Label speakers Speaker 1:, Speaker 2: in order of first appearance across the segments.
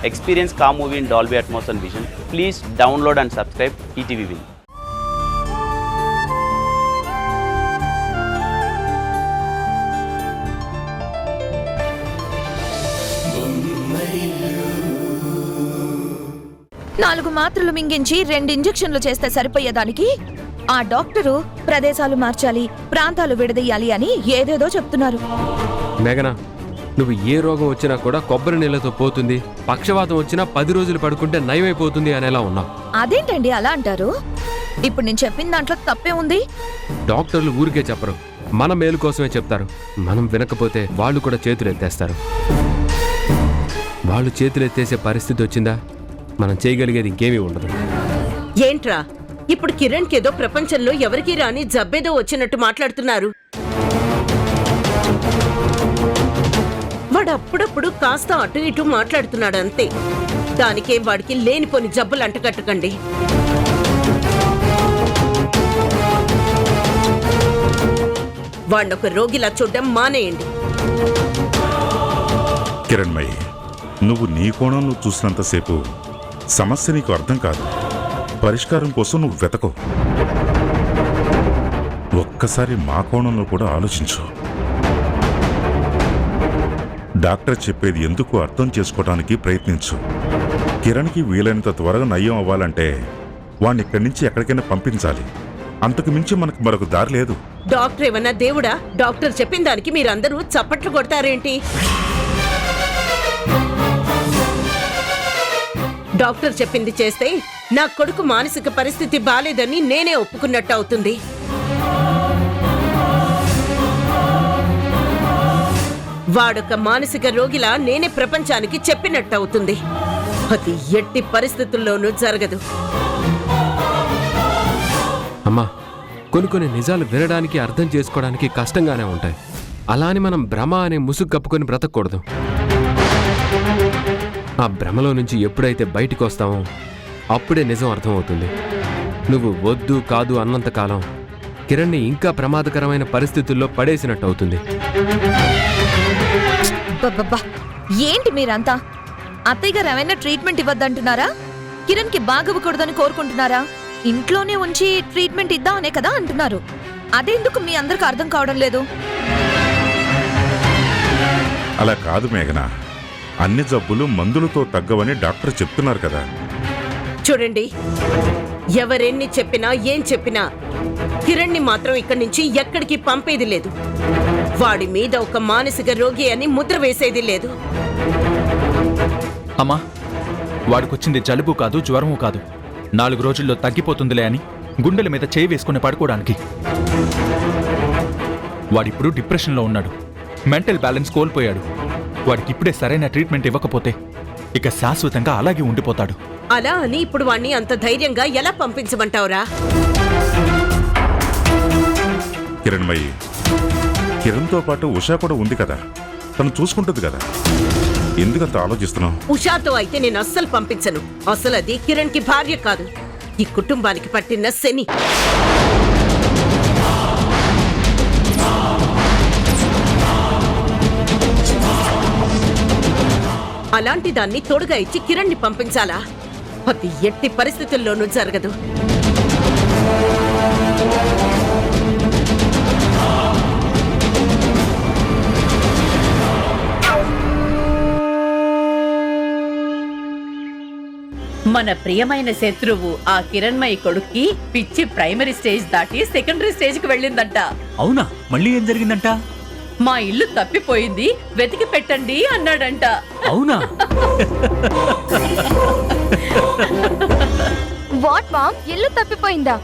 Speaker 1: Experience car movie in Dolby Atmos and Vision. Please download and subscribe ETV Win.
Speaker 2: నాలుగు మాత్రలు మింగించి 2 ఇంజెక్షన్లు చేస్తే సరిపోయేదానికి ఆ doctor ప్రదేశాలు మార్చాలి, ప్రాంతాలు విడదీయాలి అని ఏదేదో చెప్తున్నారు.
Speaker 3: మేఘనా, నువ్వు ఏ రోగం వచ్చినా కూడా కొబ్బరి నీళ్లతో పోతుంది, పక్షవాతం వచ్చినా 10 రోజులు పడుకుంటే నయమైపోతుంది అనేలా ఉన్నావు.
Speaker 2: అదేంటండి అలా అంటారు? ఇప్పుడు నేను చెప్పిన దాంట్లో తప్పే ఉంది.
Speaker 3: డాక్టర్లు ఊరికే చెప్పరు, మన మేలు కోసమే చెప్తారు. మనం వినకపోతే వాళ్ళు కూడా చేతులు ఎత్తేస్తారు. వాళ్ళు చేతులు ఎత్తేసే పరిస్థితి వచ్చిందా మనం చేయగలిగేది ఇంకేమీ ఉండదు.
Speaker 4: ఏంట్రా ఇప్పుడు కిరణ్ కేదో ప్రపంచంలో ఎవరికి రాని జబ్బేదో వచ్చినట్టు మాట్లాడుతున్నారు. వాడు అప్పుడప్పుడు కాస్త అటు ఇటు మాట్లాడుతున్నాడు అంతే. దానికేం వాడికి లేనిపోని జబ్బులు అంటకట్టకండి. వాణ్ణొక రోగిలా చూడ్డం మానేయండి.
Speaker 5: కిరణ్మయి, నువ్వు నీ కోణంలో చూసినంతసేపు సమస్య నీకు అర్థం కాదు. పరిష్కారం కోసం నువ్వు వెతకో. ఒక్కసారి మా కోణంలో కూడా ఆలోచించు. డాక్టర్ చెప్పేది ఎందుకు అర్థం చేసుకోవడానికి ప్రయత్నించు. కిరణ్కి వీలైనంత త్వరగా నయం అవ్వాలంటే వాణ్ణి ఇక్కడి నుంచి ఎక్కడికైనా పంపించాలి. అంతకు మించి మనకు మరొక దారి లేదు.
Speaker 4: డాక్టర్ ఏమన్నా దేవుడా? డాక్టర్ చెప్పిన దానికి మీరందరూ చప్పట్లు కొడతారేంటి? డాక్టర్ చెప్పింది చేస్తే నా కొడుకు మానసిక పరిస్థితి బాలేదని నేనే ఒప్పుకున్నట్టు అవుతుంది. వాడొక మానసిక రోగిలా నేనే ప్రపంచానికి చెప్పినట్టు అవుతుంది. అది ఎట్టి పరిస్థితుల్లోనూ జరగదు.
Speaker 3: అమ్మా, కొన్ని నిజాలు వినడానికి అర్థం చేసుకోవడానికి కష్టంగానే ఉంటాయి. అలా అని మనం భ్రమ అనే ముసుగు కప్పుకొని బ్రతకూడదు. ఆ భ్రమలో నుంచి ఎప్పుడైతే బయటికి వస్తామో అప్పుడే నిజం అర్థమవుతుంది. నువ్వు వద్దు కాదు అన్నంతకాలం కిరణ్ని ఇంకా ప్రమాదకరమైన పరిస్థితుల్లో పడేసినట్టు అవుతుంది.
Speaker 2: ఏంటి మీరంతా? అత్తయ్య గారు ఏమైనా ట్రీట్మెంట్ ఇవ్వద్దంటున్నారా? కిరణ్కి బాగవ్వకూడదని కోరుకుంటున్నారా? ఇంట్లోనే ఉంచి ట్రీట్మెంట్ ఇద్దామనే కదా అంటున్నారు. అదెందుకు మీ అందరికి అర్థం కావడం లేదు?
Speaker 5: అలా కాదు మేఘనా, అన్ని జబ్బులు మందులతో తగ్గవని డాక్టర్ చెప్తున్నారు కదా.
Speaker 4: చూడండి, ఎవరెన్ని చెప్పినా ఏం చెప్పినా కిరణ్ని మాత్రం ఇక్కడి నుంచి ఎక్కడికి పంపేది లేదు. వాడి మీద ఒక మానసిక రోగి అని ముద్ర వేసేది లేదు.
Speaker 6: అమ్మా, వాడికొచ్చింది జలుబు కాదు, జ్వరము కాదు. 4 రోజుల్లో తగ్గిపోతుందిలే అని గుండెల మీద చేయి వేసుకుని పడుకోవడానికి. వాడిప్పుడు డిప్రెషన్లో ఉన్నాడు. మెంటల్ బ్యాలెన్స్ కోల్పోయాడు. వాడికి ఇప్పుడే సరైన ట్రీట్మెంట్ ఇవ్వకపోతే ఇక శాశ్వతంగా అలాగే ఉండిపోతాడు.
Speaker 4: అలా అని ఇప్పుడు వాణ్ణి అంత ధైర్యంగా ఎలా పంపించమంటావురా?
Speaker 5: కిరణ్మయి, కిరణ్తో పాటు ఉషా కూడా ఉంది కదా, తను చూసుకుంటుంది కదా. ఎందుకంత ఆలోచిస్తున్నావు?
Speaker 4: ఉషాతో అయితే నేను అస్సలు పంపించను. అసలు అది కిరణ్కి భార్య కాదు, ఈ కుటుంబానికి పట్టిన శని. అలాంటి దాన్ని తోడుగా ఇచ్చి కిరణ్ని పంపించాలా? అది ఎట్టి పరిస్థితుల్లోనూ జరగదు.
Speaker 7: మన ప్రియమైన శత్రువు ఆ కిరణ్మయి కొడుక్కి పిచ్చి ప్రైమరీ స్టేజ్ దాటి సెకండరీ స్టేజ్ కి వెళ్ళిందంట.
Speaker 6: అవునా? మళ్ళీ ఏం జరిగిందంట?
Speaker 7: మా ఇల్లు తప్పిపోయింది, వెతికి పెట్టండి అన్నాడంట.
Speaker 6: అవునా?
Speaker 8: వాట్ మామ్, ఇల్లు తప్పిపోయిందా?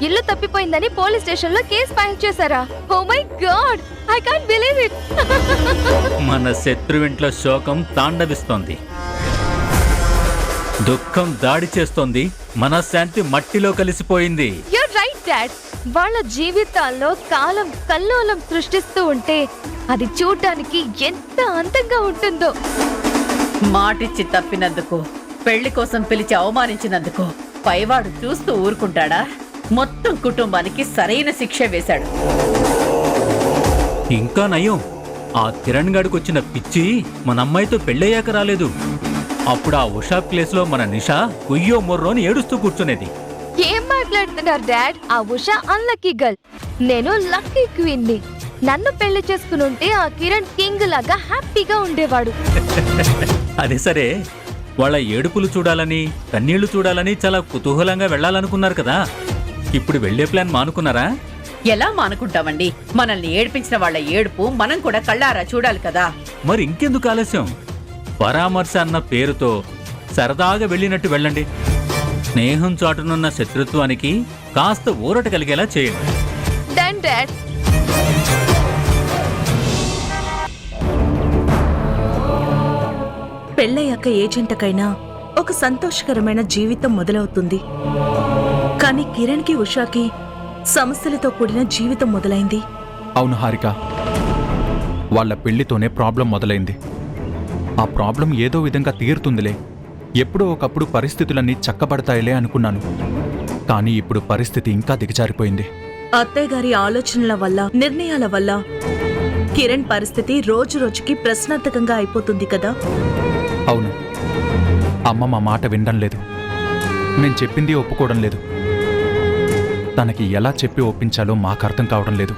Speaker 8: ఇల్లు తప్పిపోయిందని పోలీస్ స్టేషన్ లో కేసు ఫైల్ చేశారా? Oh my God, I can't believe it.
Speaker 9: మన శత్రువింట్లో శోకం తాండవిస్తోంది, దుఃఖం దాడి చేస్తోంది, మనశ్శాంతి మట్టిలో కలిసిపోయింది.
Speaker 8: You're right dad. వాళ్ళ జీవితాల్లో కాలం కల్లోలం సృష్టిస్తూ ఉంటే అది చూడ్డానికి ఎంత అందంగా ఉంటుందో.
Speaker 7: మాటిచ్చి తప్పినందుకు, పెళ్లి కోసం పిలిచి అవమానించినందుకు పైవాడు చూస్తూ ఊరుకుంటాడా? మొత్తం కుటుంబానికి సరైన శిక్ష వేశాడు.
Speaker 9: ఇంకా నయం, ఆ కిరణ్ గాడికొచ్చిన పిచ్చి మన అమ్మాయితో పెళ్ళయ్యాక రాలేదు. అప్పుడు ఆ ఉషా ప్లేస్ లో మన నిషా కుయ్యో మొర్రోని ఏడుస్తూ కూర్చునేది.
Speaker 8: ఏం మాట్లాడుతున్నారు డాడ్? ఆ ఉష అన్లక్కీ గర్ల్, నేను లక్కీ క్వీన్ ని. నన్ను పెళ్లి చేసుకునుంటే ఆ కిరణ్ కింగ్ లాగా హ్యాపీగా ఉండేవాడు.
Speaker 9: అదే సరే, వాళ్ళ ఏడుపులు చూడాలని కన్నీళ్లు చూడాలని చాలా కుతూహలంగా వెళ్ళాలనుకున్నారు కదా, ఇప్పుడు వెళ్లే ప్లాన్ మానుకున్నారా?
Speaker 7: ఎలా మానుకుంటామండి? మనల్ని ఏడిపించిన వాళ్ళ ఏడుపు మనం కూడా కళ్ళారా చూడాలి కదా.
Speaker 9: మరి ఇంకెందుకు ఆలస్యం? పరామర్శ అన్న పేరుతో సరదాగా వెళ్ళినట్టు వెళ్ళండి. స్నేహం చాటునున్న శత్రుత్వానికి కాస్త ఊరట కలిగేలా చేయండి.
Speaker 8: Done dad.
Speaker 10: పెళ్ళయ్యాక ఏ జంటకైనా ఒక సంతోషకరమైన జీవితం మొదలవుతుంది. కానీ కిరణ్కి ఉషాకి సమస్యలతో కూడిన జీవితం మొదలైంది.
Speaker 6: అవును హారిక, వాళ్ళ పెళ్లితోనే ప్రాబ్లం మొదలైంది. ఆ ప్రాబ్లం ఏదో విధంగా తీరుతుందిలే, ఎప్పుడో ఒకప్పుడు పరిస్థితులన్నీ చక్కబడతాయిలే అనుకున్నాను. కానీ ఇప్పుడు పరిస్థితి ఇంకా దిగజారిపోయింది.
Speaker 10: అత్తయ్య గారి ఆలోచనల వల్ల, నిర్ణయాల వల్ల కిరణ్ పరిస్థితి రోజు రోజుకి ప్రశ్నార్థకంగా అయిపోతుంది కదా.
Speaker 6: అవును, అమ్మ మా మాట వినడం లేదు, నేను చెప్పింది ఒప్పుకోవడం లేదు. తనకి ఎలా చెప్పి ఒప్పించాలో మాకు అర్థం కావడం లేదు.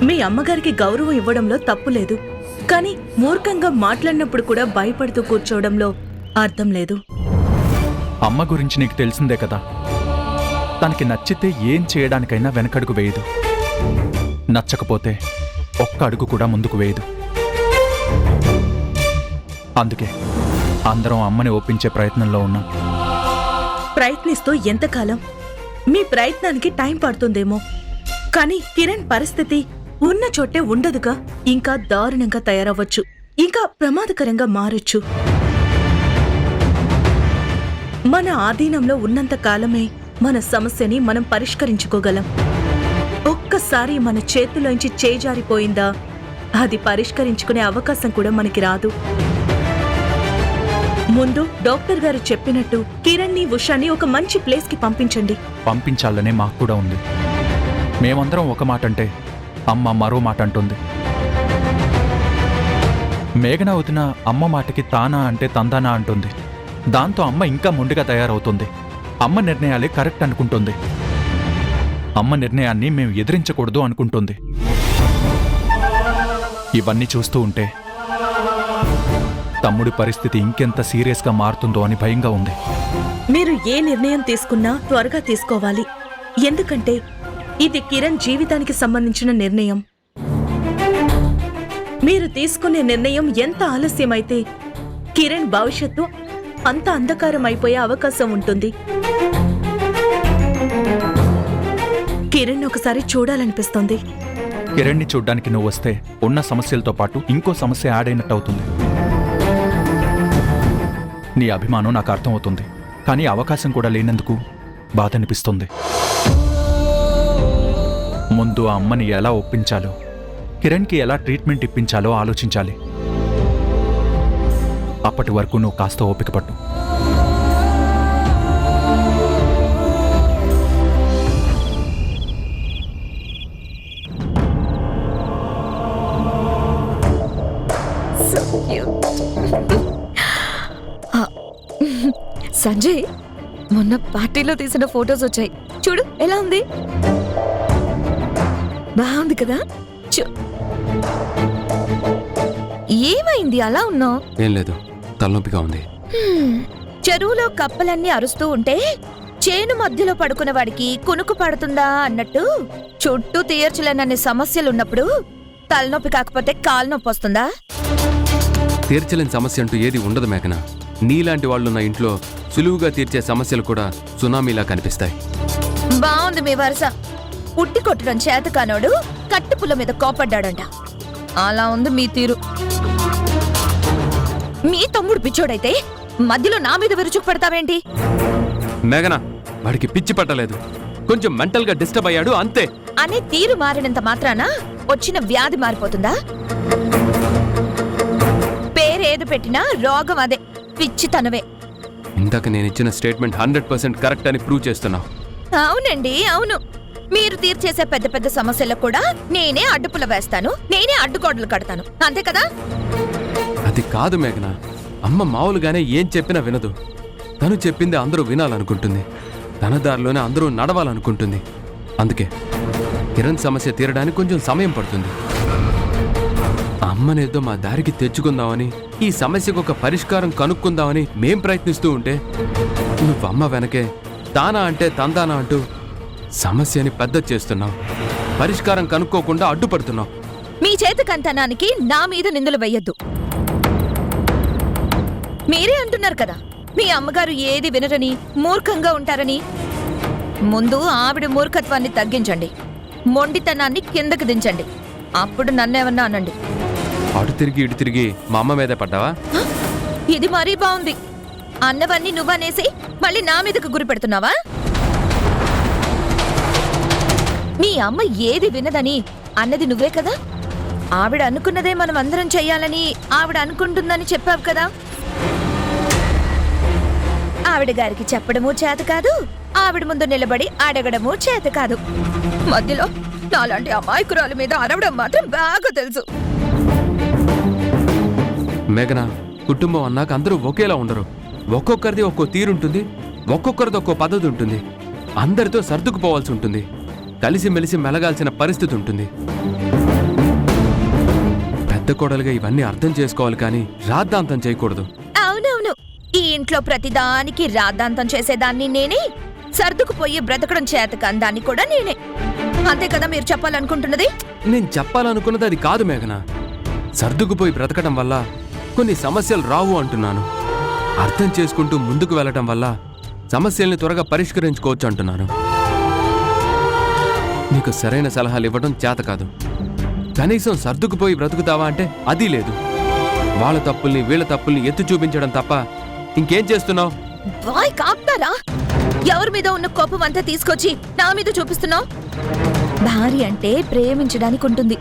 Speaker 10: మీ అమ్మగారికి గౌరవం ఇవ్వడంలో తప్పు లేదు, కానీ మూర్ఖంగా మాట్లాడినప్పుడు కూడా భయపడుతూ కూర్చోవడంలో అర్థం లేదు.
Speaker 6: అమ్మ గురించి నీకు తెలిసిందే కదా, తనకి నచ్చితే ఏం చేయడానికైనా వెనకడుగు వేయదు, నచ్చకపోతే ఒక్క అడుగు కూడా ముందుకు వేయదు. అందుకే అందరం అమ్మని ఒప్పించే ప్రయత్నంలో ఉన్నాం.
Speaker 10: ప్రయత్నిస్తూ ఎంతకాలం? మీ ప్రయత్నానికి టైం పడుతుందేమో, కానీ కిరణ్ పరిస్థితి ఉన్న చోటే ఉండదుగా. ఇంకా దారుణంగా తయారవ్వచ్చు, ఇంకా ప్రమాదకరంగా మారొచ్చు. మన ఆధీనంలో ఉన్నంత కాలమే మన సమస్యని మనం పరిష్కరించుకోగలం. ఒక్కసారి మన చేతిలోంచి చేజారిపోయిందా, అది పరిష్కరించుకునే అవకాశం కూడా మనకి రాదు. ముందు డాక్టర్ గారు చెప్పినట్టు కిరణ్ని, ఉషాని ఒక మంచి ప్లేస్ కి పంపించండి.
Speaker 6: పంపించాలనే మాకు కూడా ఉంది. మేమందరం ఒక మాట అంటే అమ్మ మరో మాట అంటుంది. మేఘన వదిన అమ్మ మాటకి తానా అంటే తందానా అంటుంది. దాంతో అమ్మ ఇంకా మొండిగా తయారవుతుంది. అమ్మ నిర్ణయాలే కరెక్ట్ అనుకుంటుంది. అమ్మ నిర్ణయాన్ని మేము ఎదిరించకూడదు అనుకుంటుంది. ఇవన్నీ చూస్తూ ఉంటే తమ్ముడి పరిస్థితి ఇంకెంత సీరియస్గా మారుతుందో అని భయంగా ఉంది.
Speaker 10: మీరు ఏ నిర్ణయం తీసుకున్నా త్వరగా తీసుకోవాలి, ఎందుకంటే ఇది కిరణ్ జీవితానికి సంబంధించిన నిర్ణయం. మీరు తీసుకునే నిర్ణయం ఎంత ఆలస్యమైతే కిరణ్ భవిష్యత్తు అంత అంధకారం అయిపోయే అవకాశం ఉంటుంది. కిరణ్ ఒకసారి చూడాలనిపిస్తోంది.
Speaker 6: కిరణ్ని చూడ్డానికి నువ్వు వస్తే ఉన్న సమస్యలతో పాటు ఇంకో సమస్య యాడ్ అయినట్టు అవుతుంది. నీ అభిమానం నాకు అర్థమవుతుంది, కానీ అవకాశం కూడా లేనందుకు బాధ అనిపిస్తుంది. ముందు ఆ అమ్మని ఎలా ఒప్పించాలో, కిరణ్కి ఎలా ట్రీట్మెంట్ ఇప్పించాలో ఆలోచించాలి. అప్పటి వరకు నువ్వు కాస్త ఓపిక పట్టు.
Speaker 2: సంజయ్, మొన్న పార్టీలో తీసిన ఫోటోస్ వచ్చాయి చూడు, ఎలా ఉంది? బాగుంది కదా? ఏమైంది అలా ఉన్నావు?
Speaker 3: ఏం లేదు, తలనొప్పిగా ఉంది.
Speaker 2: చెరువులో కప్పలన్నీ అరుస్తూ ఉంటే చేను మధ్యలో పడుకున్న వాడికి కునుకు పడుతుందా అన్నట్టు చుట్టూ తీర్చలేనన్ని సమస్యలున్నప్పుడు తలనొప్పి కాకపోతే కాలునొప్పి వస్తుందా?
Speaker 3: తీర్చలేని సమస్య అంటూ ఏది ఉండదు మేఘన. నీలాంటి వాళ్ళున్న ఇంట్లో సులువుగా తీర్చే సమస్యలు కూడా సునామీలా కనిపిస్తాయి.
Speaker 2: బాగుంది మీ వరుస. పుట్టి కొట్టడం చేత కానోడు కట్టుపుల్ల మీద కోపడ్డాడంట. అలా ఉంది మీ తీరు. మీ తమ్ముడు పిచ్చోడైతే మధ్యలో నా మీద విరుచుకు పడతావేంటి?
Speaker 3: మేఘన, వాడికి పిచ్చి పట్టలేదు, కొంచెం మెంటల్ గా డిస్టర్బ్ అయ్యాడు అంతే.
Speaker 2: అనే తీరు మారినంత మాత్రాన వచ్చిన వ్యాధి మారిపోతుందా? పేరేది పెట్టినా రోగం అదే, పిచ్చితనవే.
Speaker 3: ఇందాక నేను ఇచ్చిన స్టేట్మెంట్ 100% కరెక్ట్ అని ప్రూవ్ చేస్తున్నావు.
Speaker 2: అవునండి, అవును. మీరు తీర్చేసే పెద్ద పెద్ద సమస్యలకు కూడా నేనే అడ్డుపుల వేస్తాను, నేనే అడ్డుకోడలు కడతాను, అంతే కదా?
Speaker 3: అది కాదు మేఘన, అమ్మ మామూలుగానే ఏం చెప్పినా వినదు. తను చెప్పింది అందరూ వినాలనుకుంటుంది. తన దారిలోనే అందరూ నడవాలనుకుంటుంది. అందుకే కిరణ్ సమస్య తీరడానికి కొంచెం సమయం పడుతుంది. అమ్మనేదో మా దారికి తెచ్చుకుందామని, ఈ సమస్యకు ఒక పరిష్కారం కనుక్కుందామని మేం ప్రయత్నిస్తూ ఉంటే నువ్వు అమ్మ వెనకే తానా అంటే తందానా అంటూ సమస్యని పెద్ద చేస్తున్నావు. పరిష్కారం కనుక్కోకుండా అడ్డుపడుతున్నావు.
Speaker 2: మీ చేతకంతనానికి నా మీద నిందలు వెయ్యొద్దు. మీరే అంటున్నారు కదా మీ అమ్మగారు ఏది వినరని, మూర్ఖంగా ఉంటారని. ముందు ఆవిడ మూర్ఖత్వాన్ని తగ్గించండి, మొండితనాన్ని కిందకి దించండి. అప్పుడు నన్నేమన్నా అనండి.
Speaker 3: అటు తిరిగి ఇటు తిరిగి మా అమ్మ మీదే పడ్డావా?
Speaker 2: హ? ఇది మరీ బాగుంది. అన్నవన్నీ నువ్వనేసి మళ్ళీ నా మీదకు గురి పెడుతున్నావా? మీ అమ్మ ఏది వినదని అన్నది నువ్వే కదా. ఆవిడ అనుకున్నదే మనం అందరం చెయ్యాలని ఆవిడ అనుకుంటుందని చెప్పావు కదా. ఆవిడ గారికి చెప్పడమూ చేత కాదు, ఆవిడ ముందు నిలబడి అడగడమూ చేత కాదు. మధ్యలో నాలాంటి అమాయకురాల మీద అరవడం మాత్రం బాగా తెలుసు.
Speaker 3: మేఘన, కుటుంబం అన్నాక అందరూ ఒకేలా ఉండరు. ఒక్కొక్కరిది ఒక్కో తీరుంటుంది, ఒక్కొక్కరిది ఒక్కో పద్ధతి ఉంటుంది. అందరితో సర్దుకుపోవాల్సి ఉంటుంది. కలిసిమెలిసి మెలగాల్సిన పరిస్థితి ఉంటుంది. పెద్ద కోడలుగా ఇవన్నీ అర్థం చేసుకోవాలి, కానీ రాద్ధాంతం చేయకూడదు.
Speaker 2: అవునవును, ఈ ఇంట్లో ప్రతిదానికి రాద్ధాంతం చేసేదాన్ని నేనే, సర్దుకుపోయి బ్రతకడం చేతకందాన్ని కూడా నేనే. అంతే కదా మీరు చెప్పాలనుకుంటున్నది?
Speaker 3: నేను చెప్పాలనుకున్నది అది కాదు మేఘన. సర్దుకుపోయి బ్రతకడం వల్ల కొన్ని సమస్యలు రావు అంటున్నాను. అర్థం చేసుకుంటూ ముందుకు వెళ్ళటం వల్ల సమస్యల్ని త్వరగా పరిష్కరించుకోవచ్చు అంటున్నాను. నీకు సరైన సలహాలు ఇవ్వడం చేత కాదు. కనీసం సర్దుకుపోయి బ్రతుకుతావా అంటే అది లేదు. వాళ్ళ తప్పుల్ని వీళ్ళ తప్పుల్ని ఎత్తి చూపించడం తప్ప ఇంకేం చేస్తున్నావు?
Speaker 2: బాయ్ కాపుతారా? ఎవరి మీద ఉన్న కోపం అంతా తీసుకొచ్చి నా మీద చూపిస్తున్నావు? భార్య అంటే ప్రేమించడానికి ఉంటుంది,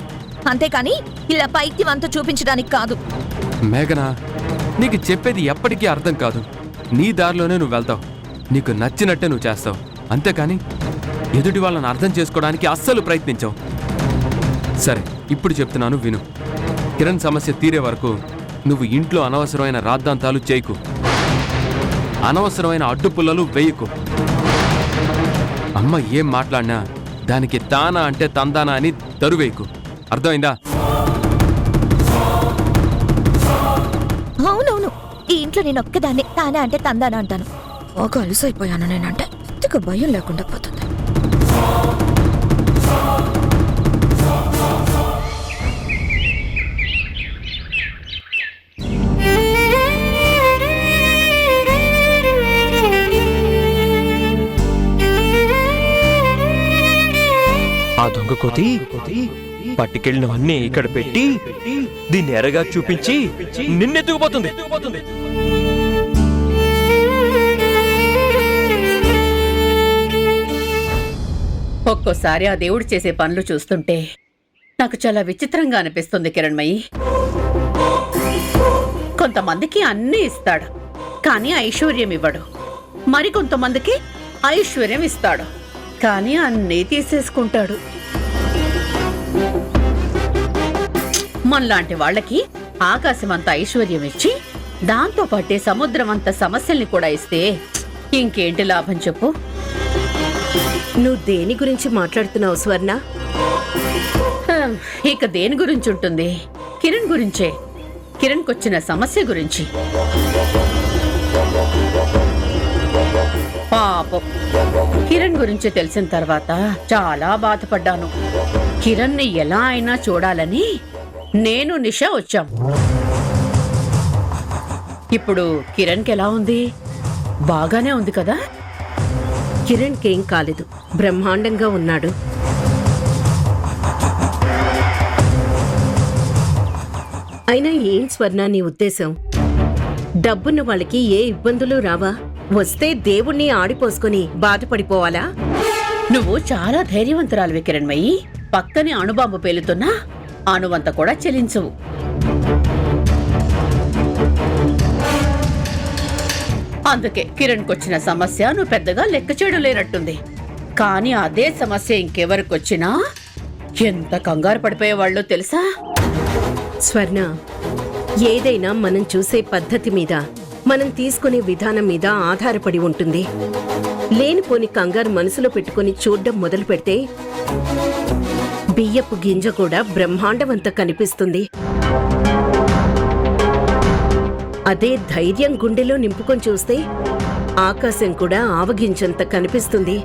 Speaker 2: అంతేకాని ఇలా పైత్యం అంతా చూపించడానికి కాదు.
Speaker 3: మేఘనా, నీకు చెప్పేది ఎప్పటికీ అర్థం కాదు. నీ దారిలోనే నువ్వు వెళ్తావు, నీకు నచ్చినట్టే నువ్వు చేస్తావు. అంతేకాని ఎదుటి వాళ్ళని అర్థం చేసుకోవడానికి అస్సలు ప్రయత్నించావు. సరే, ఇప్పుడు చెప్తున్నాను విను. కిరణ్ సమస్య తీరే వరకు నువ్వు ఇంట్లో అనవసరమైన రాద్ధాంతాలు చేయకు, అనవసరమైన అడ్డుపుల్లలు వేయకు. అమ్మ ఏం మాట్లాడినా దానికి తానా అంటే తందానా అని తరువేయకు. అర్థమైందా?
Speaker 2: అవునవును, ఈ ఇంట్లో నేను ఒక్కదాన్ని తానే అంటే తందానా అంటాను. ఒక అలుసైపోయాను నేనంటే. ఇంతకు భయం లేకుండా పోతుంది.
Speaker 11: ఆ దొంగ కోతి పట్టుకెళ్ళినవన్నీ ఇక్కడ పెట్టి దీన్ని ఎరగా చూపించి నిన్నెత్తుకుపోతుంది.
Speaker 7: ఒక్కోసారి ఆ దేవుడు చేసే పనులు చూస్తుంటే నాకు చాలా విచిత్రంగా అనిపిస్తుంది కిరణ్మయి. కొంతమందికి అన్నీ ఇస్తాడు, కానీ ఐశ్వర్యం ఇవ్వడు. మరికొంతమందికి ఐశ్వర్యం ఇస్తాడు, కానీ అన్నీ తీసేసుకుంటాడు. మనలాంటి వాళ్ళకి ఆకాశమంత ఐశ్వర్యం ఇచ్చి దాంతో పాటే సముద్రం అంత సమస్యల్ని కూడా ఇస్తే ఇంకేంటి లాభం చెప్పు?
Speaker 4: నువ్వు దేని గురించి మాట్లాడుతున్నావు స్వర్ణ?
Speaker 7: ఇక దేని గురించి ఉంటుంది? కిరణ్ గురించే. కిరణ్కొచ్చిన సమస్య గురించి. పాపం, కిరణ్ గురించి తెలిసిన తర్వాత చాలా బాధపడ్డాను. కిరణ్ని ఎలా అయినా చూడాలని నేను నిషా వచ్చాం. ఇప్పుడు కిరణ్కి ఎలా ఉంది? బాగానే ఉంది కదా?
Speaker 4: కిరణ్కేం కాలేదు, బ్రహ్మాండంగా ఉన్నాడు. అయినా ఏం స్వర్ణ నీ ఉద్దేశం? డబ్బున్న వాళ్ళకి ఏ ఇబ్బందులు రావా? వస్తే దేవుణ్ణి ఆడిపోసుకొని బాధపడిపోవాలా?
Speaker 7: నువ్వు చాలా ధైర్యవంతురాలివి కిరణ్మయి. పక్కనే అణుబాంబు పేలుతున్నా అణువంత కూడా చెలించవు. అందుకే కిరణ్కొచ్చిన సమస్య నువ్వు పెద్దగా లెక్క చేయడం లేనట్టుంది. కానీ అదే సమస్య ఇంకెవరికొచ్చినా ఎంత కంగారు పడిపోయేవాళ్ళో తెలుసా?
Speaker 4: స్వర్ణ, ఏదైనా మనం చూసే పద్ధతి మీద, మనం తీసుకునే విధానం మీద ఆధారపడి ఉంటుంది. లేనిపోని కంగారు మనసులో పెట్టుకుని చూడ్డం మొదలు పెడితే బియ్యపు గింజ కూడా బ్రహ్మాండమంత కనిపిస్తుంది. అదే ధైర్యం గుండెలో నింపుకొని చూస్తే ఆకాశం కూడా ఆవగించంత కనిపిస్తుంది.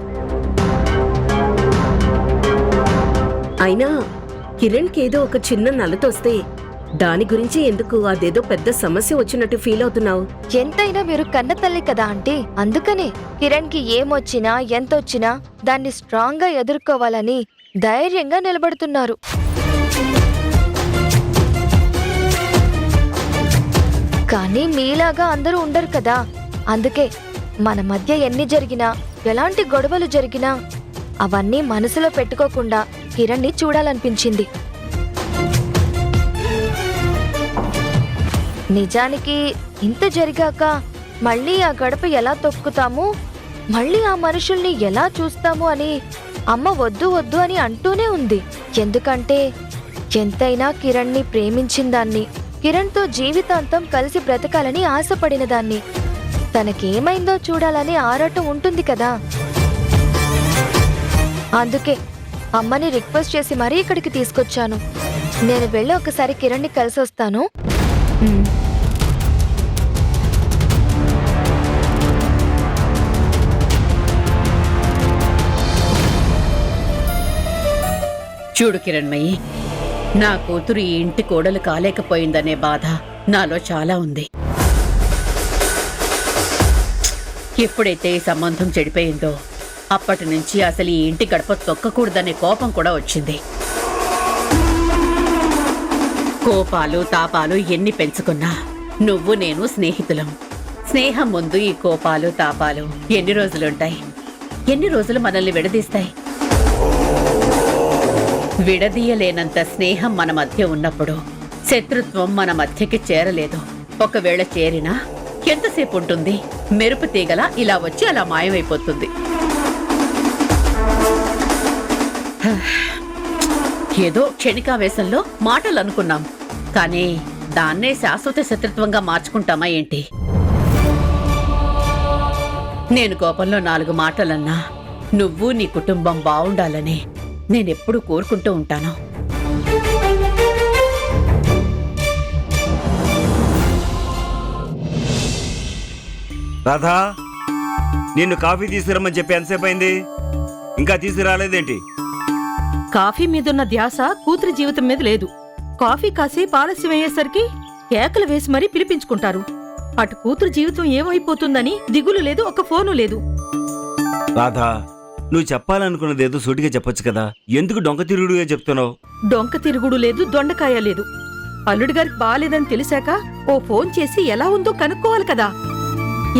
Speaker 4: అయినా కిరణ్కి ఏదో ఒక చిన్న నలతొస్తే దాని గురించి ఎందుకు అదేదో పెద్ద సమస్య వచ్చినట్టు ఫీల్ అవుతున్నావు?
Speaker 8: ఎంతైనా మీరు కన్న తల్లి కదా ఆంటీ. అందుకనే కిరణ్ కి ఏమొచ్చినా ఎంతొచ్చినా దాన్ని స్ట్రాంగ్ గా ఎదుర్కోవాలని ధైర్యంగా నిలబడుతున్నారు. కానీ మీలాగా అందరూ ఉండరు కదా. అందుకే మన మధ్య ఎన్ని జరిగినా, ఎలాంటి గొడవలు జరిగినా అవన్నీ మనసులో పెట్టుకోకుండా కిరణ్ని చూడాలనిపించింది. నిజానికి ఇంత జరిగాక మళ్ళీ ఆ గడప ఎలా తొక్కుతాము, మళ్ళీ ఆ మనుషుల్ని ఎలా చూస్తాము అని అమ్మ వద్దు వద్దు అని అంటూనే ఉంది. ఎందుకంటే ఎంతైనా కిరణ్ని ప్రేమించిన దాన్ని, కిరణ్తో జీవితాంతం కలిసి బ్రతకాలని ఆశపడిన దాన్ని, తనకేమైందో చూడాలని ఆరాటం ఉంటుంది కదా. అందుకే అమ్మని రిక్వెస్ట్ చేసి మరీ ఇక్కడికి తీసుకొచ్చాను. నేను వెళ్ళి ఒకసారి కిరణ్ని కలిసి వస్తాను.
Speaker 7: చూడు కిరణ్మయి, నా కూతురు ఈ ఇంటి కోడలు కాలేకపోయిందనే బాధ నాలో చాలా ఉంది. ఎప్పుడైతే ఈ సంబంధం చెడిపోయిందో అప్పటి నుంచి అసలు ఈ ఇంటి గడప తొక్కకూడదనే కోపం కూడా వచ్చింది. కోపాలు తాపాలు ఎన్ని పెంచుకున్నా నువ్వు నేను స్నేహితులం. స్నేహం ముందు ఈ కోపాలు తాపాలు ఎన్ని రోజులుంటాయి? ఎన్ని రోజులు మనల్ని విడదీస్తాయి? విడదీయలేనంత స్నేహం మన మధ్య ఉన్నప్పుడు శత్రుత్వం మన మధ్యకి చేరలేదు. ఒకవేళ చేరినా ఎంతసేపు ఉంటుంది? మెరుపు తీగల ఇలా వచ్చి అలా మాయమైపోతుంది. ఏదో క్షణికావేశంలో మాటలు అనుకున్నాం, కానీ దాన్నే శాశ్వత శత్రుత్వంగా మార్చుకుంటామా ఏంటి? నేను కోపంలో 4 మాటలన్నా నువ్వు నీ కుటుంబం బావుండాలని నేనెప్పుడు కోరుకుంటూ ఉంటాను.
Speaker 12: రాధా, నిన్ను కాఫీ తీసుకురమ్మని చెప్పి ఎంతసేపు అయింది? ఇంకా తీసుకురాలేదేంటి?
Speaker 10: కాఫీ మీదున్న ధ్యాస కూతురి జీవితం మీద లేదు. కాఫీ కాసేపు ఆలస్యం అయ్యేసరికి కేకలు వేసి మరీ పిలిపించుకుంటారు. అటు కూతురు జీవితం ఏమైపోతుందని దిగులు లేదు, ఒక ఫోను లేదు.
Speaker 12: రాధా, నువ్వు చెప్పాలనుకున్నది ఏదో సూటిగా చెప్పొచ్చు కదా, ఎందుకు డొంక తిరుగుడుగా చెప్తున్నావు?
Speaker 10: డొంక తిరుగుడు లేదు, దొండకాయ లేదు. అల్లుడి గారికి బాలేదని తెలిసాక ఓ ఫోన్ చేసి ఎలా ఉందో కనుక్కోవాలి కదా.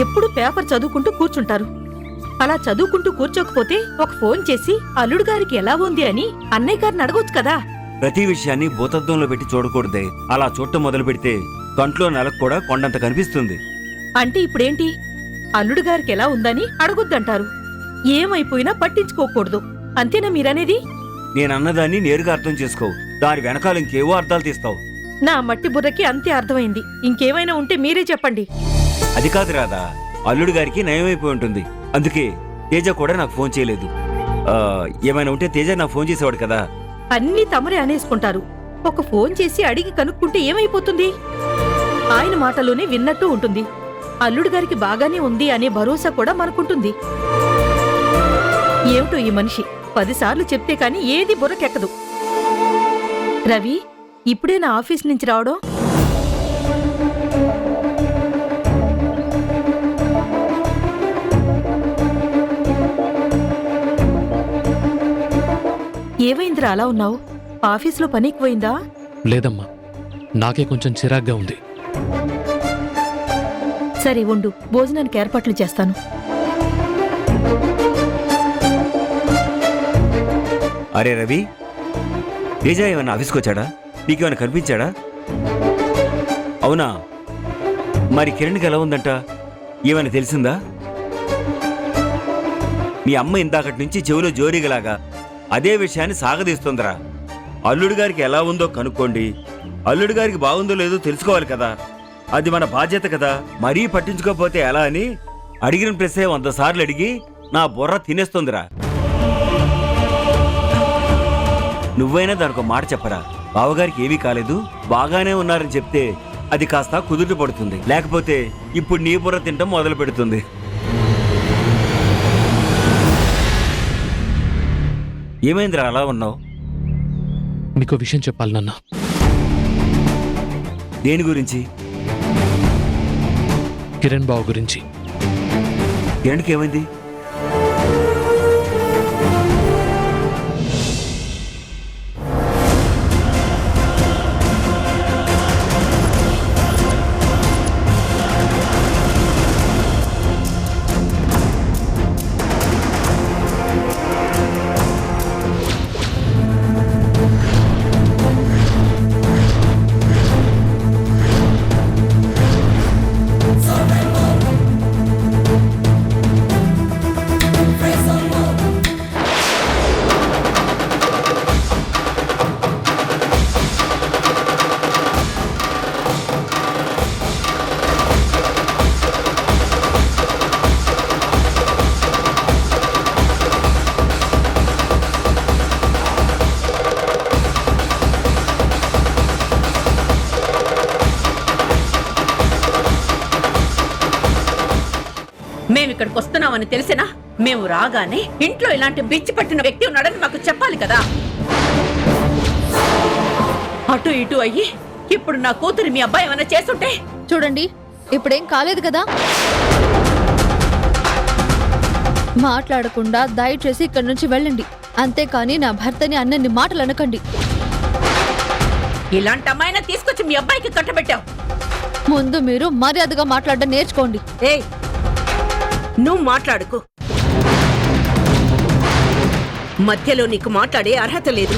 Speaker 10: ఎప్పుడు పేపర్ చదువుకుంటూ కూర్చుంటారు. అలా చదువుకుంటూ కూర్చోకపోతే ఒక ఫోన్ చేసి అల్లుడు గారికి ఎలా ఉంది అని అన్నయ్య గారిని అడగొచ్చు కదా.
Speaker 12: ప్రతి విషయాన్ని భూతత్వంలో పెట్టి చూడకూడదే. అలా చూడటం మొదలు పెడితే కంట్లో నెలకు కూడా కొండంత కనిపిస్తుంది.
Speaker 10: అంటే ఇప్పుడేంటి? అల్లుడు గారికి ఎలా ఉందని అడగొద్దంటారు. ఏమైపోయినా పట్టించుకోకూడదు, అంతేనా మీరనేది?
Speaker 12: నేనన్నదాన్ని నేరుగా అర్థం చేసుకోవు, దాని వెనకాల ఇంకేవో అర్థాలు తీస్తావు.
Speaker 10: నా మట్టి బుర్రకి అంతే అర్థమైంది. ఇంకేమైనా ఉంటే మీరే చెప్పండి.
Speaker 12: అది కాదు రాధా, అల్లుడు గారికి నయమైపోయి ఉంటుంది. అందుకే తేజ కూడా నాకు ఫోన్ చేయలేదు. ఏమైనా ఉంటే తేజ నాకు ఫోన్ చేసేవాడు కదా.
Speaker 10: అన్నీ తమరే అనేసుకుంటారు. ఒక ఫోన్ చేసి అడిగి కనుక్కుంటే ఏమైపోతుంది? ఆయన మాటలోనే విన్నట్టు ఉంటుంది. అల్లుడు గారికి బాగానే ఉంది అనే భరోసా కూడా మనకుంటుంది. ఏమిటో ఈ మనిషి 10 సార్లు చెప్తే కాని ఏది బుర్రకెక్కదు. రవి, ఇప్పుడే నా ఆఫీస్ నుంచి రావడం? ఏమైందిరా అలా ఉన్నావు? ఆఫీస్లో పని ఎక్కువైందా?
Speaker 13: లేదమ్మా, నాకే కొంచెం చిరాగ్గా ఉంది.
Speaker 10: సరే ఉండు, భోజనానికి ఏర్పాట్లు చేస్తాను.
Speaker 12: అరే రవి, తేజ ఏమన్నా ఆఫీస్కి వచ్చాడా? నీకేమైనా కనిపించాడా? అవునా? మరి కిరణ్కి ఎలా ఉందంట? ఏమైనా తెలిసిందా? మీ అమ్మ ఇందాకటి నుంచి చెవిలో జోరీగలాగా అదే విషయాన్ని సాగదీస్తుందిరా. అల్లుడు గారికి ఎలా ఉందో కనుక్కోండి, అల్లుడు గారికి బాగుందో లేదో తెలుసుకోవాలి కదా, అది మన బాధ్యత కదా. మరీ పట్టించుకోకపోతే ఎలా అని అడిగిన ప్రశ్నే 100 సార్లు అడిగి నా బుర్ర తినేస్తుందిరా. నువ్వైనా దానికి ఒక మాట చెప్పరా, బావగారికి ఏమీ కాలేదు, బాగానే ఉన్నారని చెప్తే అది కాస్త కుదుట పడుతుంది. లేకపోతే ఇప్పుడు నీ బుర్ర తింటాం మొదలు పెడుతుంది. ఏమైందిరా అలా ఉన్నావు?
Speaker 13: మీకు విషయం చెప్పాలి నాన్న.
Speaker 12: దేని గురించి?
Speaker 13: కిరణ్ బావ గురించి.
Speaker 12: కిరణ్కి ఏమైంది?
Speaker 7: మేమిక్కడికి వస్తున్నామని తెలిసినా మేము రాగానే ఇంట్లో ఇలాంటి బిచ్చి పట్టిన వ్యక్తి ఉన్నాడని మాకు చెప్పాలి కదా. అటు ఇటు అయ్యి ఇప్పుడు నా కూతురు మీ అబ్బాయి ఏమైనా చేస్తుంటే
Speaker 8: చూడండి, ఇప్పుడేం కాలేదు కదా. మాట్లాడకుండా దయచేసి ఇక్కడి నుంచి వెళ్ళండి. అంతేకాని నా భర్తని అన్నన్ని మాటలు అనకండి.
Speaker 7: ఇలాంటి అమ్మాయినా తీసుకొచ్చి మీ అబ్బాయికి కట్టబెట్టావు.
Speaker 8: ముందు మీరు మర్యాదగా మాట్లాడడం నేర్చుకోండి.
Speaker 4: ఏయ్, నువ్వు మాట్లాడుకో. మధ్యలో నీకు మాట్లాడే అర్హత లేదు.